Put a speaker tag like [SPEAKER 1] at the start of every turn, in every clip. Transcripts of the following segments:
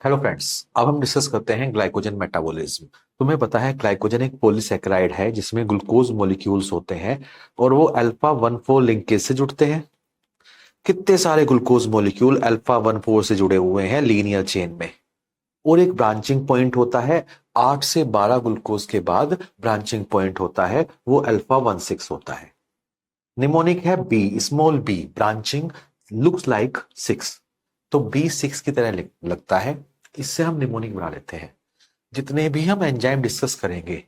[SPEAKER 1] Hello friends. अब हम discuss करते हैं ग्लाइकोजन मेटाबॉलिज्म। तुम्हें पता है ग्लाइकोजन एक पॉलीसेकेराइड है जिसमें ग्लूकोज मॉलिक्यूल्स होते हैं और वो अल्फा 1,4 लिंकेज से जुड़ते हैं। कितने सारे ग्लूकोज मॉलिक्यूल अल्फा 1,4 से जुड़े हुए हैं लीनियर चेन में। और एक ब्रांचिंग पॉइंट होता है। 8 से 12 ग्लूकोज के बाद ब्रांचिंग पॉइंट होता है, वो अल्फा 16 होता है। निमोनिक है B, small B, branching looks like 6। तो बी 6 की तरह लगता है। इससे हम निमोनिक बना लेते हैं। जितने भी हम एंजाइम डिस्कस करेंगे,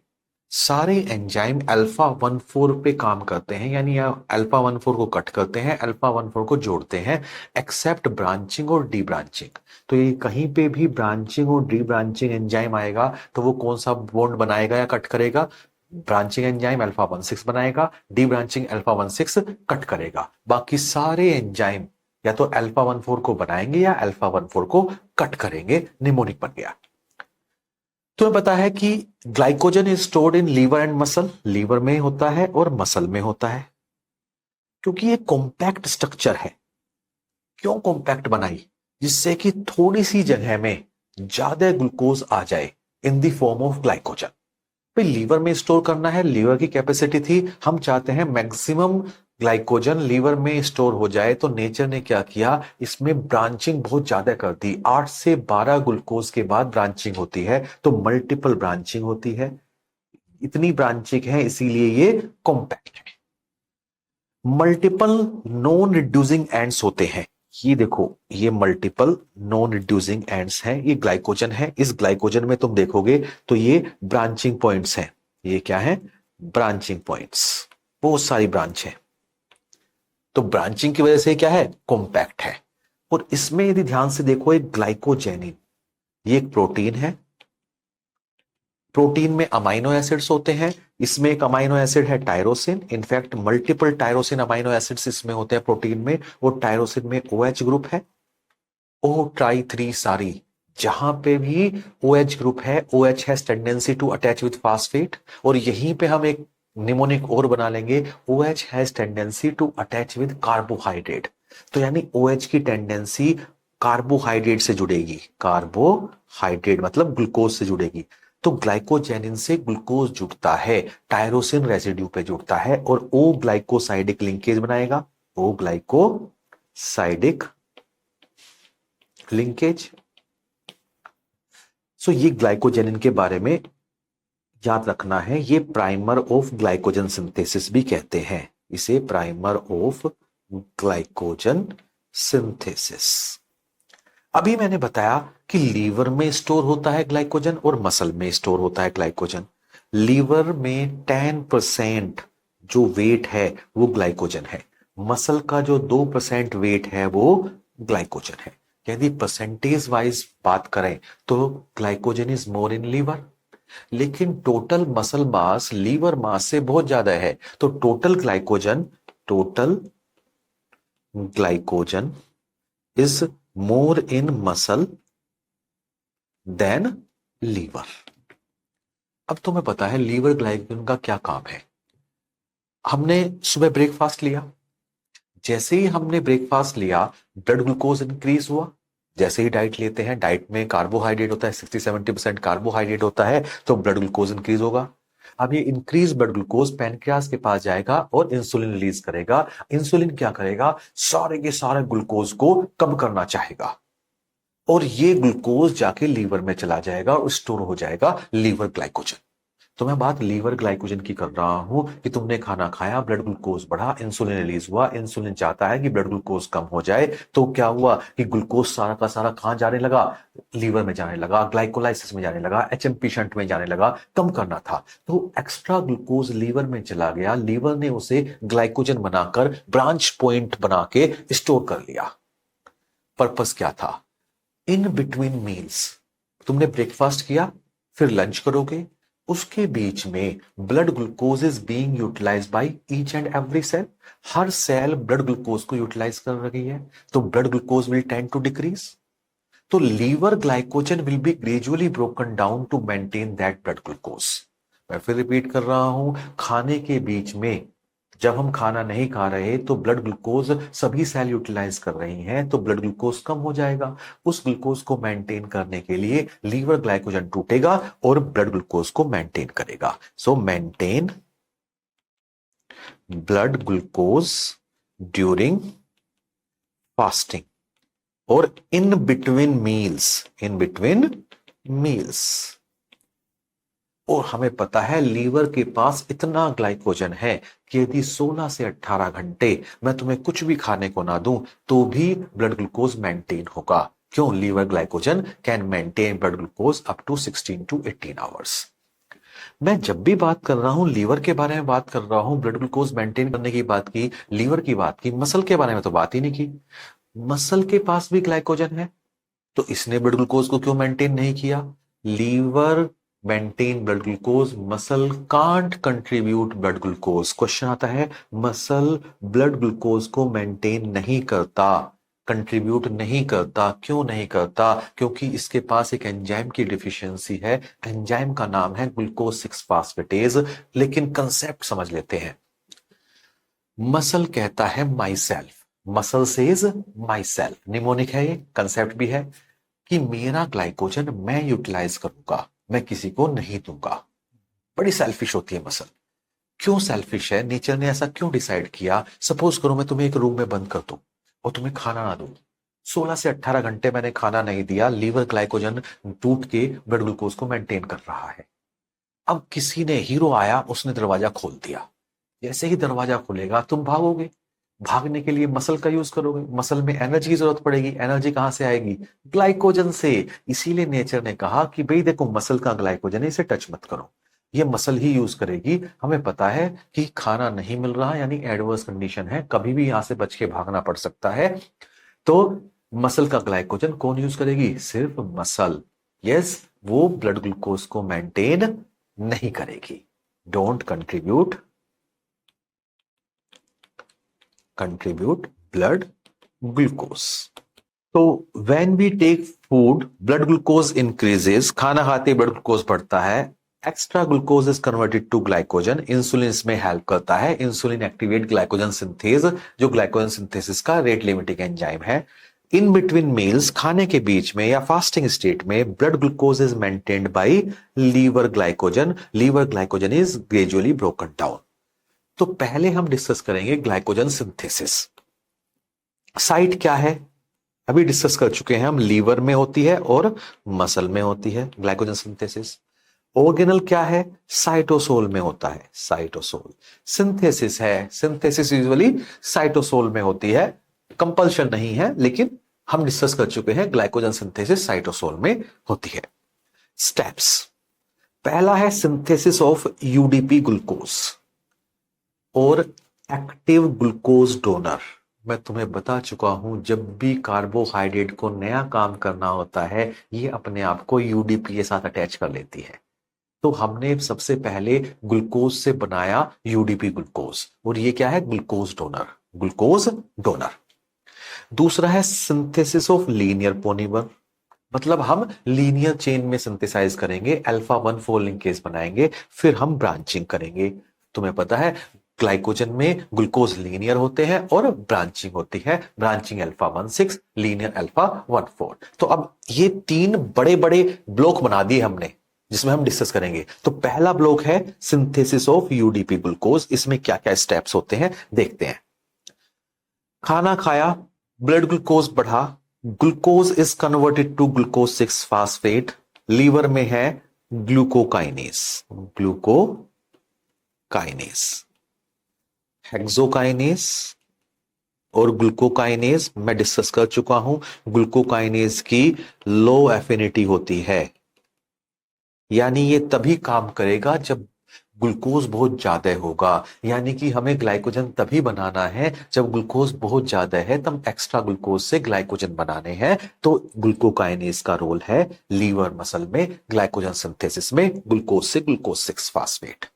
[SPEAKER 1] सारे एंजाइम अल्फा 1,4 पे काम करते हैं, यानी अल्फा 1,4 को कट करते हैं, अल्फा 1,4 को जोड़ते हैं, एक्सेप्ट ब्रांचिंग और डी ब्रांचिंग। तो ये कहीं पे भी ब्रांचिंग और डी ब्रांचिंग एंजाइम आएगा तो वो कौन सा बॉन्ड बनाएगा या कट करेगा? ब्रांचिंग एंजाइम अल्फा 16 बनाएगा, डी ब्रांचिंग अल्फा 16 कट करेगा। बाकी सारे एंजाइम या तो अल्फा 1,4 को बनाएंगे या अल्फा 1,4 को कट करेंगे। निमोनिक बन गया। तुम्हें पता है कि glycogen is stored in liver and muscle. Liver में होता है और मसल में होता है, क्योंकि ये कॉम्पैक्ट स्ट्रक्चर है। क्यों कॉम्पैक्ट बनाई? जिससे कि थोड़ी सी जगह में ज्यादा ग्लूकोज आ जाए in the form of glycogen. भाई लीवर में स्टोर करना है, लीवर की कैपेसिटी थी, हम चाहते हैं मैक्सिमम ग्लाइकोजन लीवर में स्टोर हो जाए। तो नेचर ने क्या किया, इसमें ब्रांचिंग बहुत ज्यादा कर दी। 8 से 12 ग्लूकोज के बाद ब्रांचिंग होती है, तो मल्टीपल ब्रांचिंग होती है। इतनी ब्रांचिंग है इसीलिए ये कॉम्पैक्ट है। मल्टीपल नॉन रिड्यूसिंग एंड्स होते हैं। ये देखो, ये मल्टीपल नॉन रिड्यूसिंग एंड्स हैं। ये ग्लाइकोजन है। इस ग्लाइकोजन में तुम देखोगे तो ये ब्रांचिंग पॉइंट्स हैं। ये क्या है? Branching points. बहुत सारी ब्रांच है। तो ब्रांचिंग की वजह से क्या है? कॉम्पैक्ट है। और इसमें यदि ध्यान से देखो, एक ग्लाइकोजेनिन, ये एक प्रोटीन है। प्रोटीन में अमाइनो एसिड्स होते हैं। इसमें एक अमाइनो एसिड है tyrosine. In fact multiple tyrosine amino acids इसमें होते हैं प्रोटीन में। और टायरोसिन में OH ग्रुप है, ओ ट्राई 3 सारी। जहां पे भी OH ग्रुप है, OH has tendency to attach with phosphate. और यहीं पे हम एक निमोनिक और बना लेंगे, OH has tendency to attach with carbohydrate. तो यानी OH की टेंडेंसी कार्बोहाइड्रेट से जुड़ेगी। कार्बोहाइड्रेट मतलब ग्लूकोज से जुड़ेगी। तो ग्लाइकोजेनिन से ग्लूकोज जुड़ता है, टायरोसिन रेसिड्यू पे जुड़ता है और ओ ग्लाइकोसाइडिक लिंकेज बनाएगा। ओ ग्लाइकोसाइडिक लिंकेज। सो ये ग्लाइकोजेनिन के बारे में याद रखना है। ये प्राइमर ऑफ ग्लाइकोजन सिंथेसिस भी कहते हैं। इसे प्राइमर ऑफ ग्लाइकोजन सिंथेसिस। अभी मैंने बताया कि लीवर में स्टोर होता है ग्लाइकोजन और मसल में स्टोर होता है ग्लाइकोजन। लीवर में 10% जो वेट है वो ग्लाइकोजन है। मसल का जो 2% वेट है वो ग्लाइकोजन है। यदि परसेंटेज वाइज बात करें तो glycogen is more in liver. लेकिन total muscle mass liver mass से बहुत ज्यादा है। तो total glycogen is more in muscle than liver. अब तुम्हें पता है लीवर ग्लाइकोजन का क्या काम है। हमने सुबह ब्रेकफास्ट लिया, जैसे ही हमने ब्रेकफास्ट लिया ब्लड ग्लूकोज इंक्रीज हुआ। जैसे ही डाइट लेते हैं, डाइट में कार्बोहाइड्रेट होता है, 60-70% कार्बोहाइड्रेट होता है, तो ब्लड ग्लूकोज इंक्रीज होगा। अब ये इंक्रीज ब्लड ग्लूकोज पैनक्रियास के पास जाएगा और इंसुलिन रिलीज करेगा। इंसुलिन क्या करेगा? सारे के सारे ग्लूकोज को कम करना चाहेगा और ये ग्लूकोज जाके लीवर में चला जाएगा और स्टोर हो जाएगा लीवर ग्लाइकोजन। तो मैं बात लीवर ग्लाइकोजन की कर रहा हूं कि तुमने खाना खाया, ब्लड ग्लूकोज बढ़ा, इंसुलिन रिलीज हुआ। इंसुलिन चाहता है कि ब्लड ग्लूकोज कम हो जाए। तो क्या हुआ कि ग्लूकोज सारा का सारा कहां जाने लगा? लीवर में जाने लगा, ग्लाइकोलाइसिस में जाने लगा, HMP शंट में जाने लगा। कम करना था तो एक्स्ट्रा ग्लूकोज लीवर में चला गया। लीवर ने उसे ग्लाइकोजन बनाकर ब्रांच पॉइंट बना के स्टोर कर लिया। पर्पस क्या था? इन बिटवीन मील्स, तुमने ब्रेकफास्ट किया, फिर लंच करोगे, उसके बीच में blood glucose is being utilized by each and every cell. हर सेल ब्लड ग्लूकोज को यूटिलाइज कर रही है, तो blood glucose will tend to decrease. तो liver glycogen will be gradually broken down to maintain that blood glucose. मैं फिर repeat कर रहा हूं, खाने के बीच में जब हम खाना नहीं खा रहे तो ब्लड ग्लूकोज सभी सेल यूटिलाइज कर रही हैं, तो ब्लड ग्लूकोज कम हो जाएगा। उस ग्लूकोज को मेंटेन करने के लिए लीवर ग्लाइकोजन टूटेगा और ब्लड ग्लूकोज को मेंटेन करेगा। सो maintain blood glucose during fasting और इन बिटवीन मील्स। और हमें पता है लीवर के पास इतना ग्लाइकोजन है कि यदि 16 से 18 घंटे मैं तुम्हें कुछ भी खाने को ना दूं तो भी ब्लड ग्लूकोज मेंटेन होगा। क्यों? Liver glycogen can maintain blood glucose up to 16 to 18 hours. मैं जब भी बात कर रहा हूं लीवर के बारे में बात कर रहा हूं, ब्लड ग्लूकोज मेंटेन करने की बात की, लीवर की बात की, मसल के बारे में तो बात ही नहीं की। मसल के पास भी ग्लाइकोजन है तो इसने ब्लड ग्लूकोज को क्यों मेंटेन नहीं किया? Liver maintain blood glucose, muscle can't contribute blood glucose. Question आता है मसल ब्लड ग्लूकोज को मेंटेन नहीं करता, कंट्रीब्यूट नहीं करता। क्यों नहीं करता? क्योंकि इसके पास एक एंजाइम की डिफिशियंसी है। एंजाइम का नाम है ग्लूकोज 6 फास्फेटेज। लेकिन कंसेप्ट समझ लेते हैं। मसल कहता है my self, muscle says my self, mnemonic है, ये कंसेप्ट भी है कि मेरा ग्लाइकोजन मैं यूटिलाइज करूंगा, मैं किसी को नहीं दूंगा। बड़ी सेल्फिश होती है मसल। क्यों सेल्फिश है? नेचर ने ऐसा क्यों डिसाइड किया? सपोज करो मैं तुम्हें एक रूम में बंद कर दूं और तुम्हें खाना ना दूं, 16 से 18 घंटे मैंने खाना नहीं दिया, लीवर ग्लाइकोजन टूट के ब्लड ग्लूकोज को मेंटेन कर रहा है। अब किसी ने, हीरो आया, उसने दरवाजा खोल दिया। जैसे ही दरवाजा खुलेगा तुम भागोगे। भागने के लिए मसल का यूज करोगे, मसल में एनर्जी की जरूरत पड़ेगी। एनर्जी कहां से आएगी? ग्लाइकोजन से। इसीलिए नेचर ने कहा कि भाई देखो मसल का ग्लाइकोजन है, इसे टच मत करो, ये मसल ही यूज करेगी। हमें पता है कि खाना नहीं मिल रहा यानी एडवर्स कंडीशन है, कभी भी यहां से बच के भागना पड़ सकता है। तो मसल का ग्लाइकोजन कौन यूज करेगी? सिर्फ मसल। यस, वो ब्लड ग्लूकोज को मेंटेन नहीं करेगी। Don't contribute blood glucose. तो when we take food blood glucose increases, खाना खाते ब्लड ग्लूकोज बढ़ता है। Extra glucose is converted to glycogen, insulin इसमें हेल्प करता है। इंसुलिन एक्टिवेट ग्लाइकोजन सिंथेज, जो ग्लाइकोजन सिंथेसिस का रेट लिमिटिंग एंजाइम है। इन बिटवीन मील्स, खाने के बीच में या फास्टिंग स्टेट में, blood glucose is maintained bye liver glycogen. Liver glycogen is gradually broken down. तो पहले हम डिस्कस करेंगे ग्लाइकोजन सिंथेसिस। साइट क्या है? अभी डिस्कस कर चुके हैं हम, लीवर में होती है और मसल में होती है ग्लाइकोजन सिंथेसिस। ऑर्गेनल क्या है? साइटोसोल में होता है, साइटोसोल। सिंथेसिस है, सिंथेसिस यूजुअली साइटोसोल में होती है, कंपल्शन नहीं है, लेकिन हम डिस्कस कर चुके हैं ग्लाइकोजन सिंथेसिस साइटोसोल में होती है। स्टेप्स, पहला है सिंथेसिस ऑफ यूडीपी ग्लूकोज और एक्टिव ग्लूकोज डोनर। मैं तुम्हें बता चुका हूं, जब भी कार्बोहाइड्रेट को नया काम करना होता है ये अपने आप को यूडीपी के साथ अटैच कर लेती है। तो हमने सबसे पहले ग्लूकोज से बनाया यूडीपी ग्लूकोज, और ये क्या है? Glucose donor, glucose donor. दूसरा है सिंथेसिस ऑफ लीनियर पॉलीमर, मतलब हम लीनियर चेन में सिंथेसाइज करेंगे, अल्फा 1,4 लिंकेज बनाएंगे, फिर हम ब्रांचिंग करेंगे। तुम्हें पता है ग्लाइकोजन में ग्लूकोज लीनियर होते हैं और ब्रांचिंग होती है, ब्रांचिंग अल्फा 1,6, लीनियर अल्फा 1,4। तो अब ये तीन बड़े बड़े ब्लॉक बना दिए हमने जिसमें हम डिस्कस करेंगे। तो पहला ब्लॉक है सिंथेसिस ऑफ यूडीपी ग्लूकोज। इसमें क्या क्या स्टेप्स होते हैं देखते हैं। खाना खाया, ब्लड ग्लूकोज बढ़ा, glucose is converted to glucose 6 phosphate. Liver में है ग्लूकोकाइनेस, हेक्सोकाइनेस और ग्लूकोकाइनेस मैं डिस्कस कर चुका हूं। ग्लूकोकाइनेस की लो एफिनिटी होती है, यानी ये तभी काम करेगा जब ग्लूकोज बहुत ज्यादा होगा। यानी कि हमें ग्लाइकोजन तभी बनाना है जब ग्लूकोज बहुत ज्यादा है, तब एक्स्ट्रा ग्लूकोज से ग्लाइकोजन बनाने हैं। तो ग्लूकोकाइनेस का रोल है लीवर मसल में ग्लाइकोजन सिंथेसिस में, ग्लूकोज से ग्लूकोज 6 फास्फेट।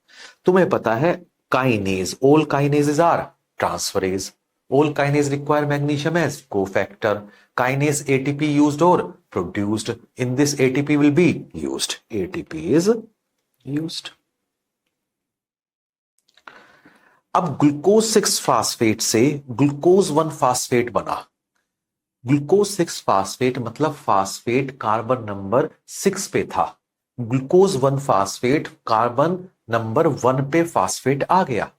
[SPEAKER 1] तुम्हें पता है kinase, all kinases are transferase, all kinase require magnesium as cofactor. Kinase ATP used और produced, in this ATP will be used, ATP is used. अब glucose 6 phosphate से glucose 1 phosphate बना। Glucose 6 phosphate मतलब phosphate carbon number 6 पे था। Glucose 1 phosphate carbon number 1 पे phosphate आ गया।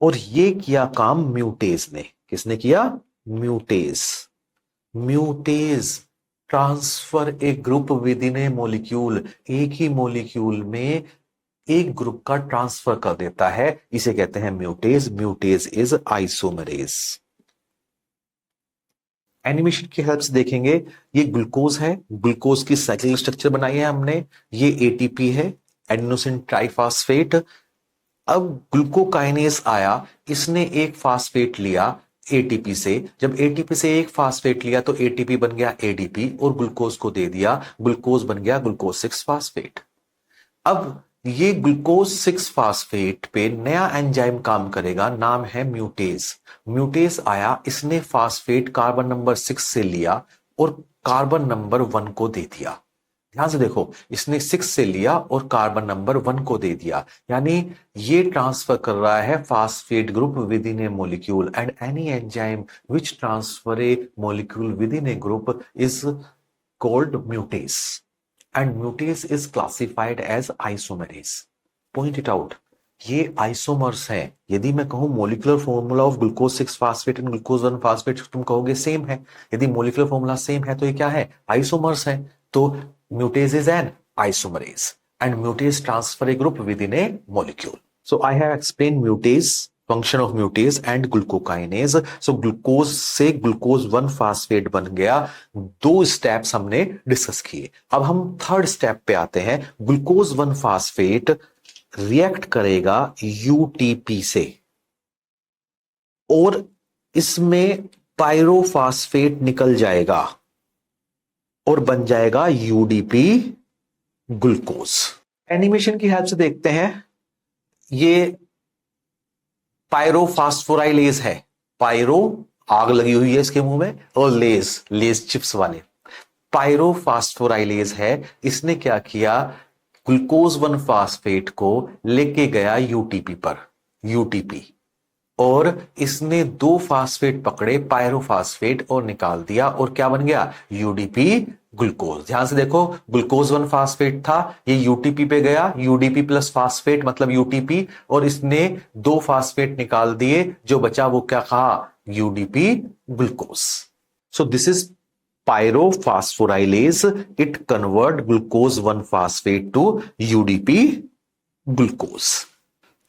[SPEAKER 1] और ये किया काम म्यूटेज ने। किसने किया? म्यूटेज। म्यूटेज transfer a group within a molecule. एक ही मोलिक्यूल में एक ग्रुप का ट्रांसफर कर देता है, इसे कहते हैं म्यूटेज। म्यूटेज इज आइसोमरेज। एनिमेशन की हेल्प से देखेंगे। ये ग्लूकोज है, ग्लूकोज की साइक्लिक स्ट्रक्चर बनाई है हमने। ये एटीपी है, एडेनोसिन ट्राइफॉस्फेट। अब ग्लूकोकाइनेज आया, इसने एक फास्फेट लिया एटीपी से। जब एटीपी से एक फास्फेट लिया तो एटीपी बन गया एडीपी और ग्लूकोज को दे दिया, ग्लूकोज बन गया ग्लूकोज 6 फास्फेट। अब ये ग्लूकोज 6 फास्फेट पे नया एंजाइम काम करेगा, नाम है म्यूटेज। म्यूटेज आया, इसने फास्फेट कार्बन नंबर 6 से लिया और कार्बन नंबर 1 को दे दिया। ध्यान से देखो, इसने 6 से लिया और कार्बन नंबर 1 को दे दिया, यानी ये ट्रांसफर कर रहा है phosphate group within a molecule. And any enzyme which transfer a molecule within a group is called mutase. And mutase is classified as isomerase. Point it out, ये isomers हैं। यदि मैं कहूं molecular formula of glucose 6 phosphate and glucose 1 phosphate, तुम कहोगे same है। यदि molecular formula same है तो ये क्या है? आइसोमर्स है। तो म्यूटेज is an isomerase and म्यूटेज transfer a group within a molecule. So I have explain म्यूटेज, function of म्यूटेज and glucokinase. So glucose से ग्लूकोज 1 फास्फेट बन गया। 2 स्टेप्स हमने डिस्कस किए। अब हम थर्ड स्टेप पे आते हैं। ग्लूकोज 1 फास्फेट रिएक्ट करेगा यूटीपी से और इसमें पायरोफास्फेट निकल जाएगा और बन जाएगा यूडीपी ग्लूकोज। एनिमेशन की हेल्प से देखते हैं। ये पायरोफास्फोराइलेज है। पायरो आग लगी हुई है इसके मुंह में, और लेज लेज चिप्स वाले पायरोफास्फोराइलेज है। इसने क्या किया? ग्लूकोज 1 फास्फेट को लेके गया यूटीपी पर, यूटीपी, और इसने 2 फास्फेट पकड़े पायरोफास्फेट और निकाल दिया, और क्या बन गया? UDP glucose. ध्यान से देखो, ग्लूकोज 1 फास्फेट था, ये यूटीपी पे गया, यूडीपी प्लस फास्फेट मतलब यूटीपी, और इसने 2 फास्फेट निकाल दिए, जो बचा वो क्या कहा? UDP glucose. So this is pyrophosphorylase. It convert glucose 1 phosphate to UDP glucose.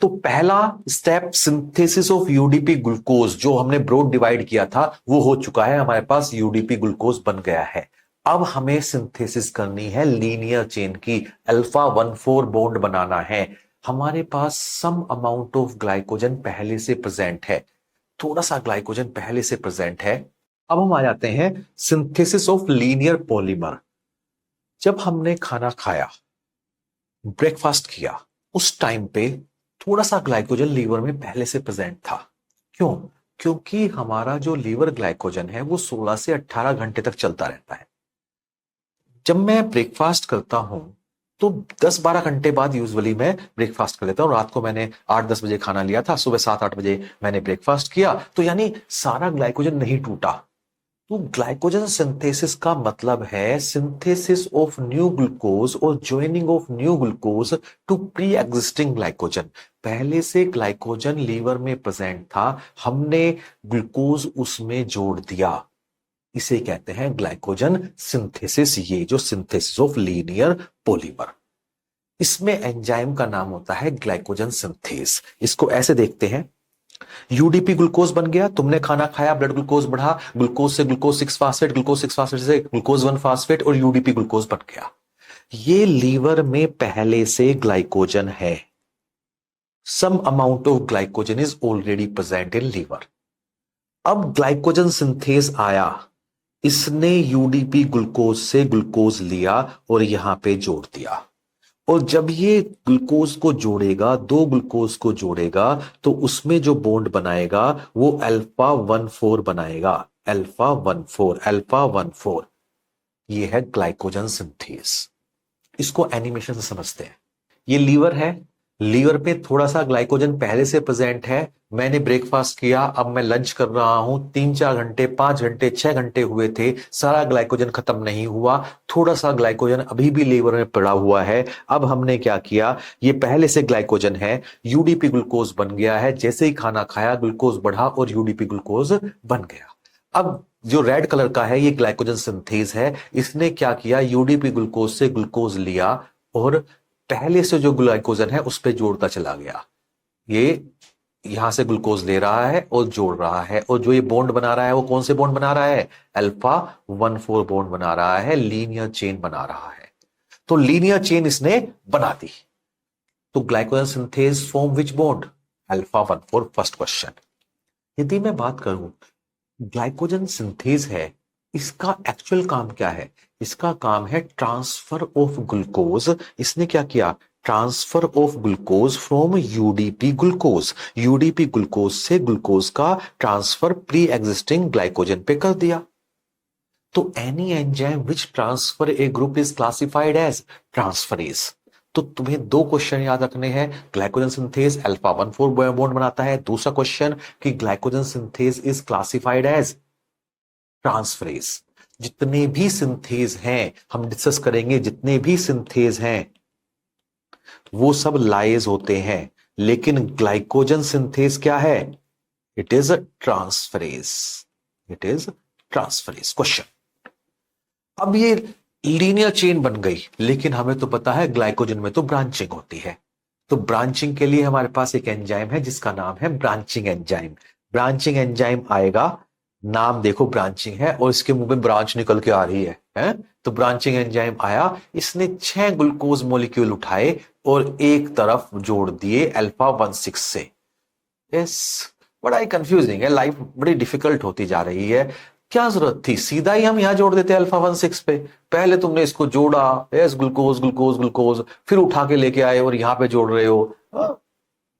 [SPEAKER 1] तो पहला step synthesis of UDP glucose जो हमने ब्रॉड डिवाइड किया था वो हो चुका है, हमारे पास यूडीपी ग्लूकोज बन गया है। अब हमें सिंथेसिस करनी है लीनियर चेन की, अल्फा 1,4 बॉन्ड बनाना है। हमारे पास सम अमाउंट ऑफ ग्लाइकोजन पहले से प्रेजेंट है, थोड़ा सा ग्लाइकोजन पहले से प्रेजेंट है। अब हम आ जाते हैं सिंथेसिस ऑफ लीनियर पॉलीमर। जब हमने खाना खाया, ब्रेकफास्ट किया, उस टाइम पे थोड़ा सा ग्लाइकोजन लीवर में पहले से प्रेजेंट था। क्यों? क्योंकि हमारा जो लीवर ग्लाइकोजन है वो 16 से 18 घंटे तक चलता रहता है। जब मैं ब्रेकफास्ट करता हूं तो 10-12 घंटे बाद यूजुअली मैं ब्रेकफास्ट कर लेता हूं। रात को मैंने 8-10 बजे खाना लिया था, सुबह 7-8 बजे मैंने ब्रेकफास्ट किया, तो यानी सारा ग्लाइकोजन नहीं टूटा। तो ग्लाइकोजन सिंथेसिस का मतलब है सिंथेसिस ऑफ न्यू ग्लूकोज और joining of new glucose to pre existing glycogen. पहले से ग्लाइकोजन लीवर में प्रेजेंट था, हमने ग्लूकोज उसमें जोड़ दिया, इसे कहते हैं ग्लाइकोजन सिंथेसिस। ये जो सिंथेसिस ऑफ लीनियर पॉलीमर, इसमें एंजाइम का नाम होता है ग्लाइकोजन सिंथेस। इसको ऐसे देखते हैं, यूडीपी ग्लूकोज बन गया, तुमने खाना खाया, ब्लड ग्लूकोज बढ़ा, ग्लूकोज से ग्लूकोज 6 फास्फेट, ग्लूकोज 6 फास्फेट से ग्लूकोज 1 फास्फेट और यूडीपी ग्लूकोज बन गया। ये लीवर में पहले से ग्लाइकोजन है, some amount of glycogen is already present in liver. अब ग्लाइकोजन सिंथेस आया, इसने यूडीपी ग्लूकोज से ग्लूकोज लिया और यहां पे जोड़ दिया, और जब ये ग्लूकोज को जोड़ेगा, 2 ग्लूकोज को जोड़ेगा, तो उसमें जो बॉन्ड बनाएगा वो अल्फा 1,4 बनाएगा। अल्फा 1,4, अल्फा 1,4, ये है ग्लाइकोजन सिंथेस। इसको एनिमेशन से समझते हैं। ये लीवर है, लीवर पे थोड़ा सा ग्लाइकोजन पहले से प्रेजेंट है, मैंने ब्रेकफास्ट किया, अब मैं लंच कर रहा हूं, 3-4 घंटे, 5 घंटे, 6 घंटे हुए थे, सारा ग्लाइकोजन खत्म नहीं हुआ, थोड़ा सा ग्लाइकोजन अभी भी लीवर में पड़ा हुआ है। अब हमने क्या किया, ये पहले से ग्लाइकोजन है, यूडीपी ग्लूकोज बन गया है, जैसे ही खाना खाया ग्लूकोज बढ़ा और यूडीपी ग्लूकोज बन गया। अब जो रेड कलर का है ये ग्लाइकोजन सिंथेज है, इसने क्या किया, यूडीपी ग्लूकोज से ग्लूकोज लिया और पहले से जो ग्लाइकोजन है उस पर जोड़ता चला गया। ये यहां से ग्लूकोज ले रहा है और जोड़ रहा है, और जो ये बॉन्ड बना रहा है वो कौन से बॉन्ड बना रहा है, अल्फा 1,4 बॉन्ड बना रहा है, लीनियर चेन बना रहा है। तो लीनियर चेन इसने बना दी। तो glycogen synthase form which bond, alpha 1,4, first question. यदि मैं बात करूं ग्लाइकोजन सिंथेज है, इसका एक्चुअल काम क्या है, इसका काम है ट्रांसफर ऑफ ग्लूकोज। इसने क्या किया, transfer of glucose from UDP glucose, UDP glucose से ग्लूकोज का ट्रांसफर प्री एग्जिस्टिंग ग्लाइकोजन पे कर दिया। तो any enzyme which transfer a group is classified as transferase. तो तुम्हें दो क्वेश्चन याद रखने हैं, ग्लाइकोजन सिंथेज अल्फा 1,4 बॉन्ड बनाता है, दूसरा क्वेश्चन कि glycogen synthase is classified as transferase. जितने भी सिंथेज हैं हम डिस्कस करेंगे, जितने भी सिंथेज हैं वो सब लाइज होते हैं, लेकिन ग्लाइकोजन सिंथेज क्या है, it is a transferase, it is transferase. Question, अब ये लीनियर चेन बन गई, लेकिन हमें तो पता है ग्लाइकोजन में तो ब्रांचिंग होती है। तो ब्रांचिंग के लिए हमारे पास एक एंजाइम है जिसका नाम है ब्रांचिंग एंजाइम। ब्रांचिंग एंजाइम आएगा, नाम देखो ब्रांचिंग है और इसके मुंह में ब्रांच निकल के आ रही है? तो ब्रांचिंग एंजाइम आया, इसने 6 ग्लूकोज मॉलिक्यूल उठाए और एक तरफ जोड़ दिए अल्फा 1,6 से। यस, बड़ा ही कंफ्यूजिंग है, लाइफ बड़ी डिफिकल्ट होती जा रही है। क्या जरूरत थी, सीधा ही हम यहां जोड़ देते अल्फा 1,6 पे। पहले तुमने इसको जोड़ा, यस ग्लूकोज ग्लूकोज ग्लूकोज, फिर उठा के लेके आए और यहां पे जोड़ रहे हो।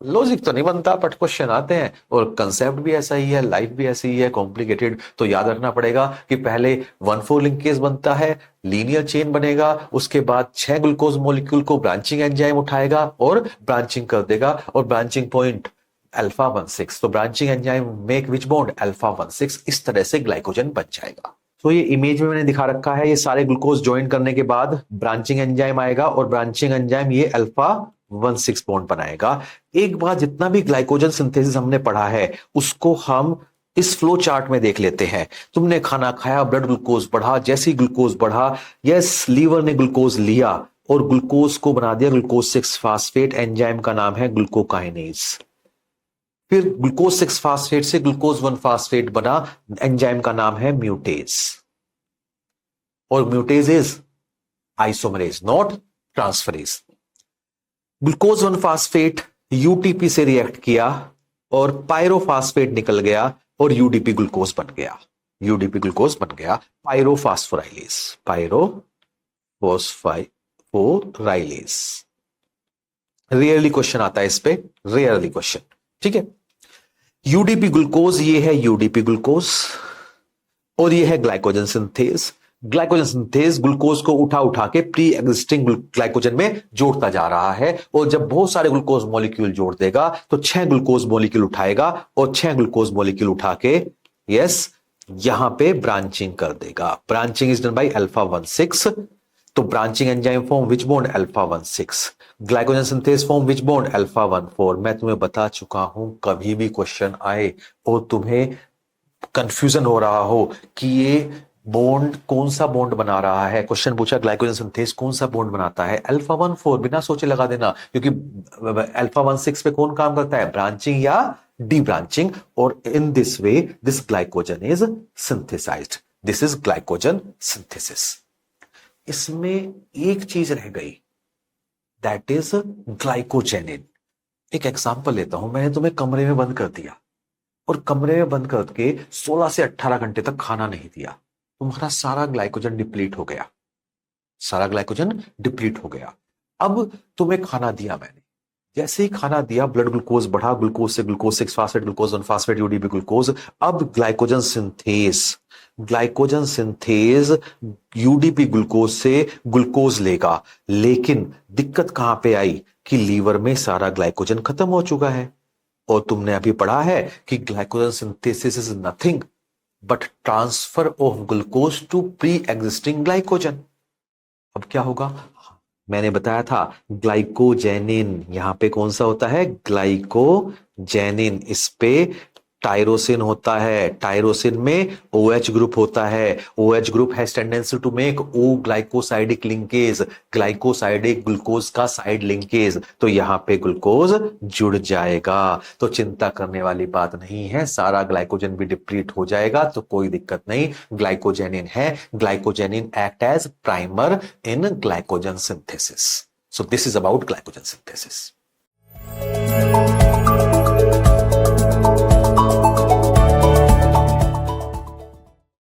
[SPEAKER 1] लॉजिक तो नहीं बनता, बट क्वेश्चन आते हैं, और कंसेप्ट भी ऐसा ही है, लाइफ भी ऐसी ही है, कॉम्प्लिकेटेड। तो याद रखना पड़ेगा कि पहले 1,4 लिंकेज बनता है, लीनियर चेन बनेगा, उसके बाद 6 ग्लूकोज मॉलिक्यूल को ब्रांचिंग एंजाइम उठाएगा और ब्रांचिंग कर देगा, और ब्रांचिंग पॉइंट अल्फा 1,6। तो branching enzyme make which bond, alpha 1,6। इस तरह से ग्लाइकोजन बन जाएगा। तो ये इमेज में मैंने दिखा रखा है, ये सारे ग्लूकोज ज्वाइन करने के बाद ब्रांचिंग एंजाइम आएगा और ब्रांचिंग एंजाइम ये अल्फा 1,6 बॉन्ड बनाएगा। एक बार जितना भी ग्लाइकोजन सिंथेसिस हमने पढ़ा है उसको हम इस फ्लो चार्ट में देख लेते हैं। तुमने खाना खाया, ब्लड ग्लूकोज बढ़ा, जैसे ही ग्लूकोज बढ़ा, यस लीवर ने ग्लूकोज लिया और ग्लूकोज को बना दिया ग्लूकोज 6 फास्फेट, एंजाइम का नाम है ग्लूकोकाइनेज। फिर ग्लूकोज 6 फास्फेट से ग्लूकोज 1 फास्फेट बना, एंजाइम का नाम है म्यूटेज, और म्यूटेज is isomerase not transferase. Glucose 1 phosphate UTP से रिएक्ट किया और पायरोफास्फेट निकल गया और यूडीपी ग्लूकोज बन गया, यूडीपी ग्लूकोज बन गया, पायरोफास्फोराइलेज, पायरोफास्फोराइलेज। रेयरली क्वेश्चन आता है इस पे, रेयरली क्वेश्चन, ठीक है। यूडीपी ग्लूकोज, ये है यूडीपी ग्लूकोज और ये है glycogen synthase. Glycogen synthase glucose को उठा उठा के प्री एग्जिस्टिंग ग्लाइकोजन में जोड़ता जा रहा है, और जब बहुत सारे ग्लूकोज मॉलिक्यूल जोड़ देगा तो 6 ग्लूकोज मॉलिक्यूल उठाएगा और 6 ग्लूकोज मॉलिक्यूल उठा के यस यहां पे ब्रांचिंग कर देगा। Branching is done by alpha 1,6। तो branching enzyme form which bond, alpha 1,6। Glycogen synthase form which bond, alpha 1,4। मैं तुम्हें बता चुका हूं, कभी भी क्वेश्चन आए और तुम्हें कंफ्यूजन हो रहा हो कि ये बॉन्ड कौन सा बॉन्ड बना रहा है, क्वेश्चन पूछा ग्लाइकोजन सिंथेज कौन सा बॉन्ड बनाता है, अल्फा 1,4, बिना सोचे लगा देना, क्योंकि अल्फा 1,6 पे कौन काम करता है, ब्रांचिंग या डी ब्रांचिंग, और in this way this glycogen is synthesized, this is glycogen synthesis. इसमें एक चीज रह गई, दैट इज ग्लाइकोजेनिन। एक एग्जांपल लेता हूं, मैंने तुम्हें कमरे में बंद कर दिया और कमरे में बंद करके 16 से 18 घंटे तक खाना नहीं दिया, तुम्हारा सारा ग्लाइकोजन डिप्लीट हो गया, सारा ग्लाइकोजन डिप्लीट हो गया। अब तुम्हें खाना दिया मैंने, जैसे ही खाना दिया ब्लड ग्लूकोज बढ़ा, ग्लूकोज से glucose 6 phosphate, glucose 1 phosphate, UDP glucose. अब glycogen synthase glycogen synthase UDP glucose से ग्लूकोज लेगा, लेकिन दिक्कत कहां पे आई कि लीवर में सारा ग्लाइकोजन खत्म हो चुका है। और तुमने अभी पढ़ा है कि glycogen synthesis is nothing but transfer of glucose to pre existing glycogen. अब क्या होगा? मैंने बताया था ग्लाइकोजेनिन, यहां पे कौन सा होता है? ग्लाइकोजेनिन। इस पे टायरोसिन होता है, टायरोसिन में OH ग्रुप होता है। OH group has tendency to make O glycosidic linkage, glycosidic glucose का साइड लिंकेज, तो यहां पे ग्लूकोज जुड़ जाएगा। तो चिंता करने वाली बात नहीं है, सारा ग्लाइकोजन भी डिप्लीट हो जाएगा, तो कोई दिक्कत नहीं। ग्लाइकोजेनिन है, glycogenin act as primer in glycogen synthesis. So this is about glycogen synthesis.